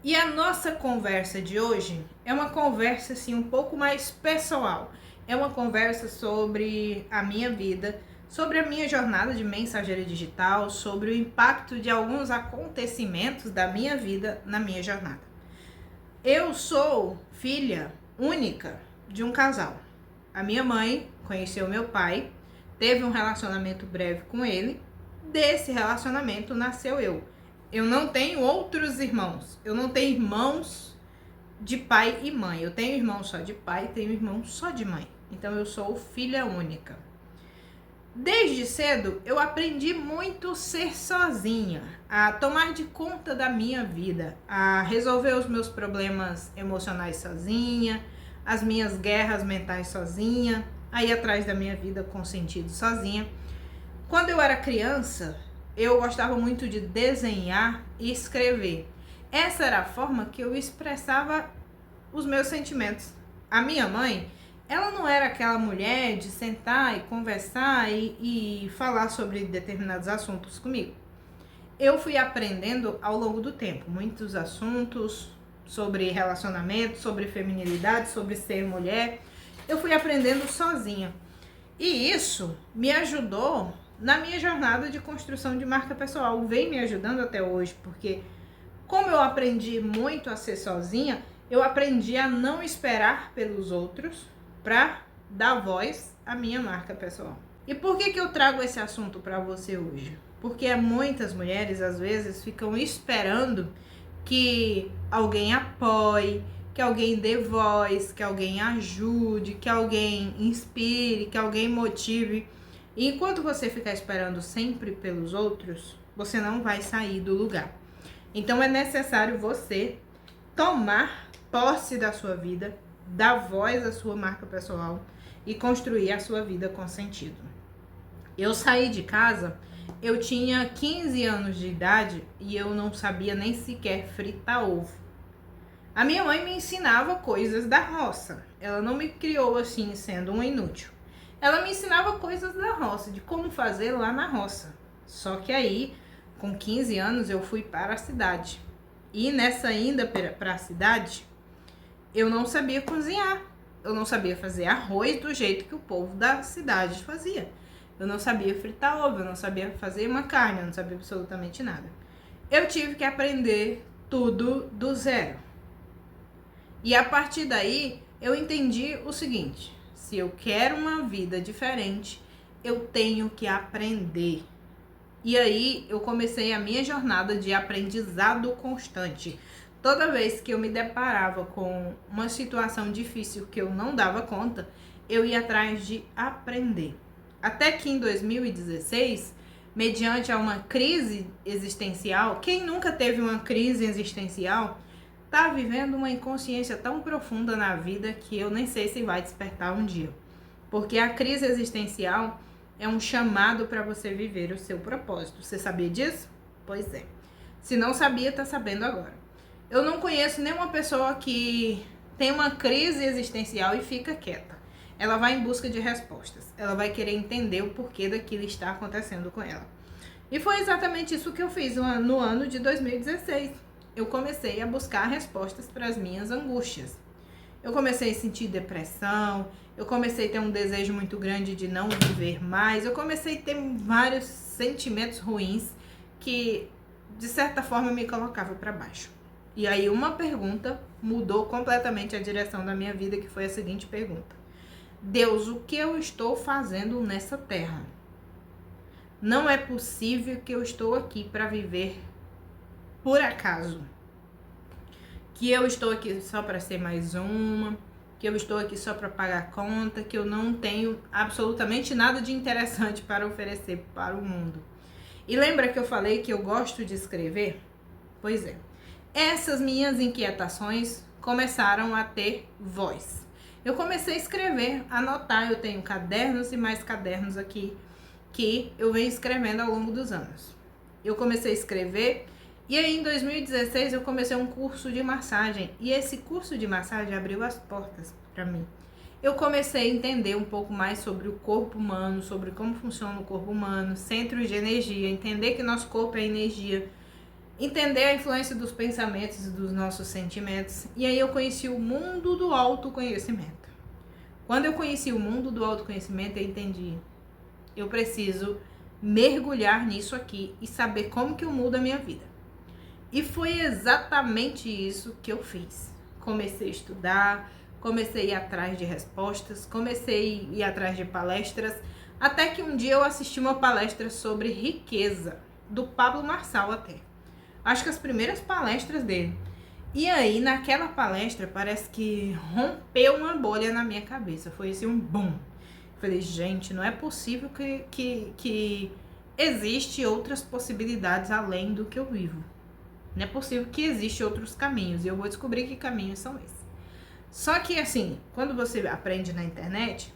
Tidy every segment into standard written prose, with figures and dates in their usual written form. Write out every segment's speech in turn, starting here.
E a nossa conversa de hoje é uma conversa assim um pouco mais pessoal. É uma conversa sobre a minha vida, sobre a minha jornada de mensageira digital, sobre o impacto de alguns acontecimentos da minha vida na minha jornada. Eu sou filha única de um casal. A minha mãe conheceu meu pai, teve um relacionamento breve com ele. Desse relacionamento nasceu eu. Eu não tenho outros irmãos. Eu não tenho irmãos de pai e mãe. Eu tenho irmão só de pai e tenho irmão só de mãe. Então eu sou filha única. Desde cedo eu aprendi muito ser sozinha, a tomar de conta da minha vida, a resolver os meus problemas emocionais sozinha, as minhas guerras mentais sozinha, a ir atrás da minha vida com sentido sozinha. Quando eu era criança, eu gostava muito de desenhar e escrever. Essa era a forma que eu expressava os meus sentimentos. A minha mãe, ela não era aquela mulher de sentar e conversar e falar sobre determinados assuntos comigo. Eu fui aprendendo ao longo do tempo muitos assuntos sobre relacionamento, sobre feminilidade, sobre ser mulher. Eu fui aprendendo sozinha. E isso me ajudou na minha jornada de construção de marca pessoal. Vem me ajudando até hoje, porque como eu aprendi muito a ser sozinha, eu aprendi a não esperar pelos outros para dar voz à minha marca pessoal. E por que eu trago esse assunto para você hoje? Porque muitas mulheres às vezes ficam esperando que alguém apoie, que alguém dê voz, que alguém ajude, que alguém inspire, que alguém motive. E enquanto você ficar esperando sempre pelos outros, você não vai sair do lugar. Então é necessário você tomar posse da sua vida, dar voz à sua marca pessoal e construir a sua vida com sentido. Eu saí de casa, eu tinha 15 anos de idade e eu não sabia nem sequer fritar ovo. A minha mãe me ensinava coisas da roça. Ela não me criou assim sendo uma inútil. Ela me ensinava coisas da roça, de como fazer lá na roça. Só que aí, com 15 anos, eu fui para a cidade. E nessa ida para a cidade, eu não sabia cozinhar. Eu não sabia fazer arroz do jeito que o povo da cidade fazia. Eu não sabia fritar ovo, eu não sabia fazer uma carne, eu não sabia absolutamente nada. Eu tive que aprender tudo do zero. E a partir daí, eu entendi o seguinte: se eu quero uma vida diferente, eu tenho que aprender. E aí, eu comecei a minha jornada de aprendizado constante. Toda vez que eu me deparava com uma situação difícil que eu não dava conta, eu ia atrás de aprender. Até que em 2016, mediante a uma crise existencial, quem nunca teve uma crise existencial, tá vivendo uma inconsciência tão profunda na vida que eu nem sei se vai despertar um dia. Porque a crise existencial é um chamado para você viver o seu propósito. Você sabia disso? Pois é. Se não sabia, tá sabendo agora. Eu não conheço nenhuma pessoa que tem uma crise existencial e fica quieta. Ela vai em busca de respostas. Ela vai querer entender o porquê daquilo está acontecendo com ela. E foi exatamente isso que eu fiz no ano de 2016. Eu comecei a buscar respostas para as minhas angústias. Eu comecei a sentir depressão, eu comecei a ter um desejo muito grande de não viver mais, eu comecei a ter vários sentimentos ruins que, de certa forma, me colocavam para baixo. E aí uma pergunta mudou completamente a direção da minha vida, que foi a seguinte pergunta: Deus, o que eu estou fazendo nessa terra? Não é possível que eu estou aqui para viver por acaso. Que eu estou aqui só para ser mais uma, que eu estou aqui só para pagar conta, que eu não tenho absolutamente nada de interessante para oferecer para o mundo. E lembra que eu falei que eu gosto de escrever? Pois é. Essas minhas inquietações começaram a ter voz. Eu comecei a escrever, a anotar. Eu tenho cadernos e mais cadernos aqui que eu venho escrevendo ao longo dos anos. Eu comecei a escrever e aí em 2016 eu comecei um curso de massagem. E esse curso de massagem abriu as portas para mim. Eu comecei a entender um pouco mais sobre o corpo humano, sobre como funciona o corpo humano, centros de energia, entender que nosso corpo é energia. entender a influência dos pensamentos e dos nossos sentimentos. E aí eu conheci o mundo do autoconhecimento. Quando eu conheci o mundo do autoconhecimento, eu entendi, eu preciso mergulhar nisso aqui e saber como que eu mudo a minha vida. E foi exatamente isso que eu fiz. Comecei a estudar, comecei a ir atrás de respostas, comecei a ir atrás de palestras, até que um dia eu assisti uma palestra sobre riqueza, do Pablo Marçal até. Acho que as primeiras palestras dele. E aí, naquela palestra, parece que rompeu uma bolha na minha cabeça. Foi assim, um boom. Falei, gente, não é possível que existe outras possibilidades além do que eu vivo. Não é possível que existam outros caminhos. E eu vou descobrir que caminhos são esses. Só que, assim, quando você aprende na internet,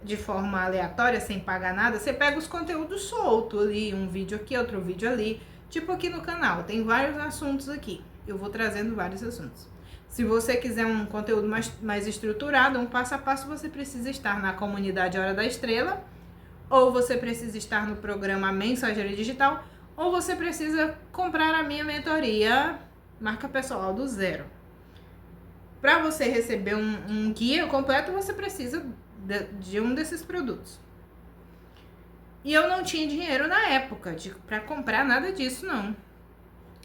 de forma aleatória, sem pagar nada, você pega os conteúdos soltos ali, um vídeo aqui, outro vídeo ali. Tipo aqui no canal, tem vários assuntos aqui. Eu vou trazendo vários assuntos. Se você quiser um conteúdo mais estruturado, um passo a passo, você precisa estar na comunidade Hora da Estrela, ou você precisa estar no programa Mensageria Digital, ou você precisa comprar a minha mentoria Marca Pessoal do Zero. Para você receber um guia completo, você precisa de um desses produtos. E eu não tinha dinheiro na época para comprar nada disso, não.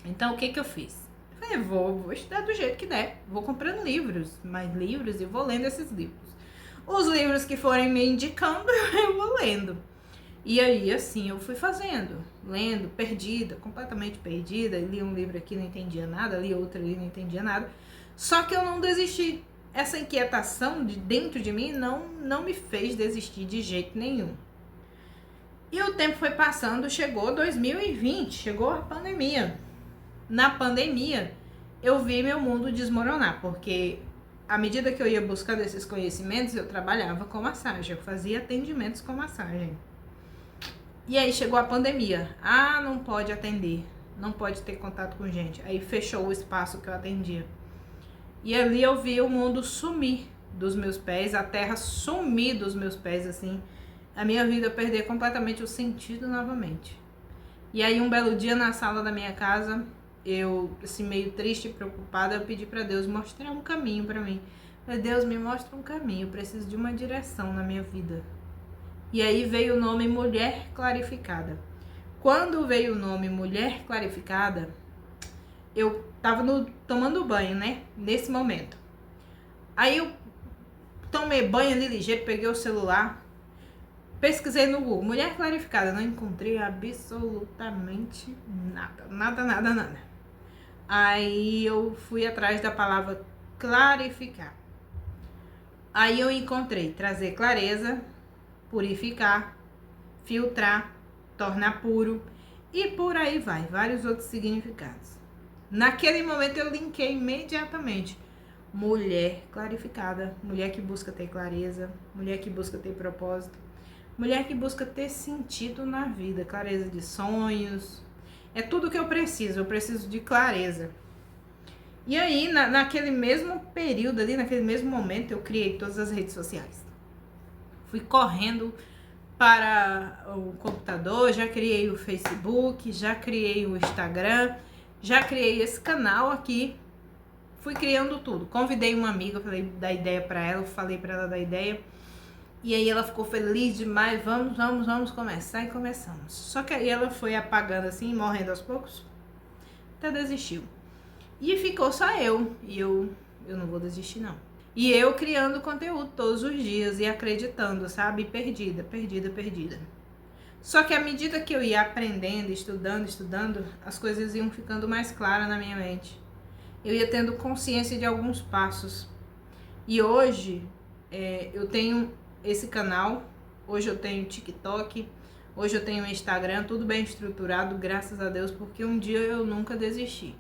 Então, o que eu fiz? Eu falei, vou estudar do jeito que der. Vou comprando mais livros, e vou lendo esses livros. Os livros que forem me indicando, eu vou lendo. E aí, assim, eu fui fazendo, lendo, perdida, completamente perdida. Li um livro aqui, não entendia nada, li outro ali, não entendia nada. Só que eu não desisti. Essa inquietação de dentro de mim não me fez desistir de jeito nenhum. E o tempo foi passando, chegou 2020, chegou a pandemia. Na pandemia, eu vi meu mundo desmoronar, porque à medida que eu ia buscando esses conhecimentos, eu trabalhava com massagem, eu fazia atendimentos com massagem. E aí chegou a pandemia. Ah, não pode atender, não pode ter contato com gente. Aí fechou o espaço que eu atendia. E ali eu vi o mundo sumir dos meus pés, a terra sumir dos meus pés, assim. A minha vida perder completamente o sentido novamente. E aí um belo dia na sala da minha casa, eu, assim, meio triste e preocupada, eu pedi para Deus mostrar um caminho para mim. Falei, Deus, me mostra um caminho, eu preciso de uma direção na minha vida. E aí veio o nome Mulher Clarificada. Quando veio o nome Mulher Clarificada, eu tava tomando banho, né? Nesse momento. Aí eu tomei banho ali ligeiro, peguei o celular, pesquisei no Google, Mulher Clarificada, não encontrei absolutamente nada. Aí eu fui atrás da palavra clarificar. Aí eu encontrei trazer clareza, purificar, filtrar, tornar puro e por aí vai, vários outros significados. Naquele momento eu linkei imediatamente. Mulher clarificada, mulher que busca ter clareza, mulher que busca ter propósito, mulher que busca ter sentido na vida, clareza de sonhos. É tudo que eu preciso de clareza. E aí, naquele mesmo período ali, naquele mesmo momento, eu criei todas as redes sociais. Fui correndo para o computador, já criei o Facebook, já criei o Instagram, já criei esse canal aqui. Fui criando tudo. Convidei uma amiga, falei da ideia para ela, falei para ela da ideia. E aí ela ficou feliz demais, vamos começar, e começamos. Só que aí ela foi apagando assim, morrendo aos poucos, até desistiu. E ficou só eu, e eu não vou desistir não. E eu criando conteúdo todos os dias e acreditando, sabe? Perdida. Só que à medida que eu ia aprendendo, estudando, as coisas iam ficando mais claras na minha mente. Eu ia tendo consciência de alguns passos. E hoje eu tenho esse canal, hoje eu tenho TikTok, hoje eu tenho Instagram, tudo bem estruturado, graças a Deus, porque um dia eu nunca desisti.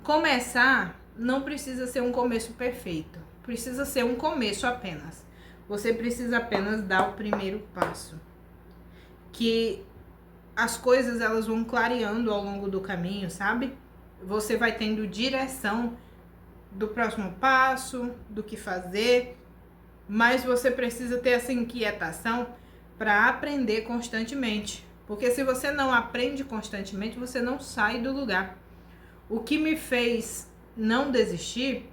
Começar não precisa ser um começo perfeito, precisa ser um começo apenas. Você precisa apenas dar o primeiro passo. Que as coisas elas vão clareando ao longo do caminho, sabe? Você vai tendo direção do próximo passo, do que fazer, mas você precisa ter essa inquietação para aprender constantemente. Porque se você não aprende constantemente, você não sai do lugar. O que me fez não desistir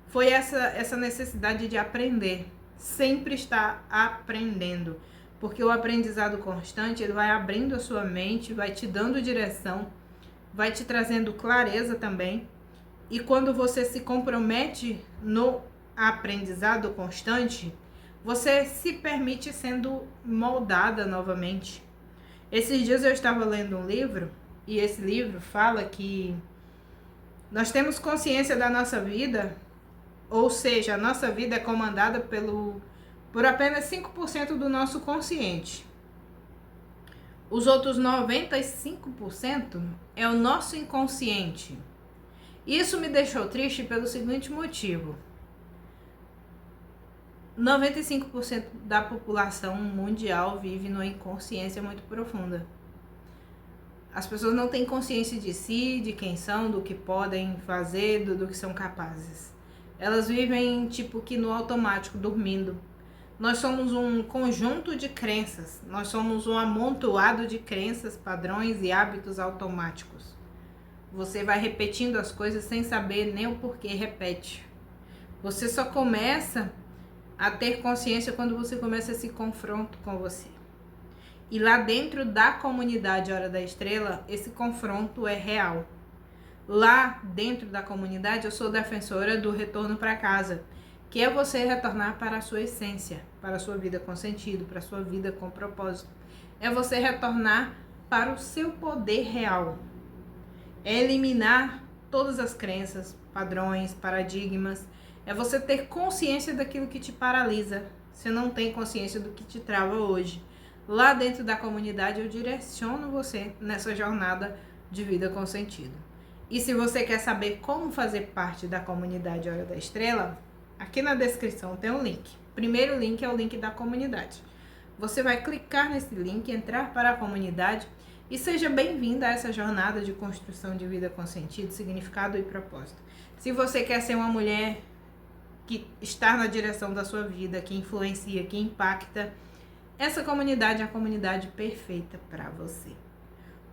foi essa necessidade de aprender. Sempre estar aprendendo. Porque o aprendizado constante, ele vai abrindo a sua mente, vai te dando direção, vai te trazendo clareza também. E quando você se compromete no aprendizado constante, você se permite sendo moldada novamente. Esses dias eu estava lendo um livro, e esse livro fala que nós temos consciência da nossa vida, ou seja, a nossa vida é comandada por apenas 5% do nosso consciente. Os outros 95% é o nosso inconsciente. Isso me deixou triste pelo seguinte motivo. 95% da população mundial vive numa inconsciência muito profunda. As pessoas não têm consciência de si, de quem são, do que podem fazer, do que são capazes. Elas vivem tipo que no automático, dormindo. Nós somos um conjunto de crenças. Nós somos um amontoado de crenças, padrões e hábitos automáticos. Você vai repetindo as coisas sem saber nem o porquê repete. Você só começa a ter consciência quando você começa esse confronto com você. E lá dentro da comunidade Hora da Estrela, esse confronto é real. Lá dentro da comunidade, eu sou defensora do retorno para casa, que é você retornar para a sua essência, para a sua vida com sentido, para a sua vida com propósito. É você retornar para o seu poder real. É eliminar todas as crenças, padrões, paradigmas. É você ter consciência daquilo que te paralisa. Você não tem consciência do que te trava hoje. Lá dentro da comunidade eu direciono você nessa jornada de vida com sentido. E se você quer saber como fazer parte da comunidade Hora da Estrela, aqui na descrição tem um link. O primeiro link é o link da comunidade. Você vai clicar nesse link, entrar para a comunidade e seja bem-vinda a essa jornada de construção de vida com sentido, significado e propósito. Se você quer ser uma mulher que está na direção da sua vida, que influencia, que impacta, essa comunidade é a comunidade perfeita para você.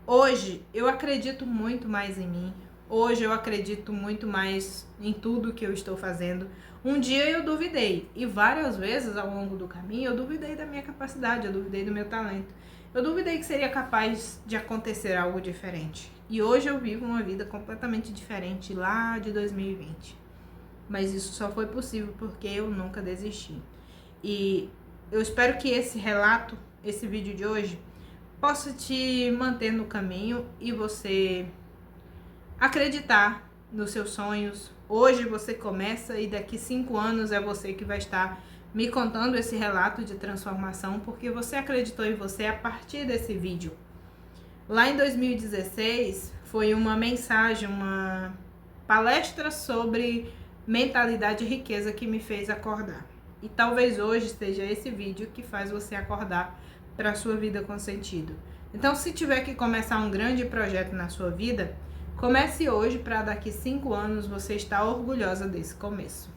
Hoje eu acredito muito mais em mim. Hoje eu acredito muito mais em tudo que eu estou fazendo. Um dia eu duvidei, e várias vezes ao longo do caminho eu duvidei da minha capacidade, eu duvidei do meu talento. Eu duvidei que seria capaz de acontecer algo diferente. E hoje eu vivo uma vida completamente diferente lá de 2020. Mas isso só foi possível porque eu nunca desisti. E eu espero que esse relato, esse vídeo de hoje, possa te manter no caminho e você acreditar nos seus sonhos. Hoje você começa e daqui 5 anos é você que vai estar me contando esse relato de transformação, porque você acreditou em você a partir desse vídeo. Lá em 2016 foi uma mensagem, uma palestra sobre mentalidade e riqueza que me fez acordar. E talvez hoje seja esse vídeo que faz você acordar para a sua vida com sentido. Então, se tiver que começar um grande projeto na sua vida, comece hoje para daqui 5 anos você estar orgulhosa desse começo.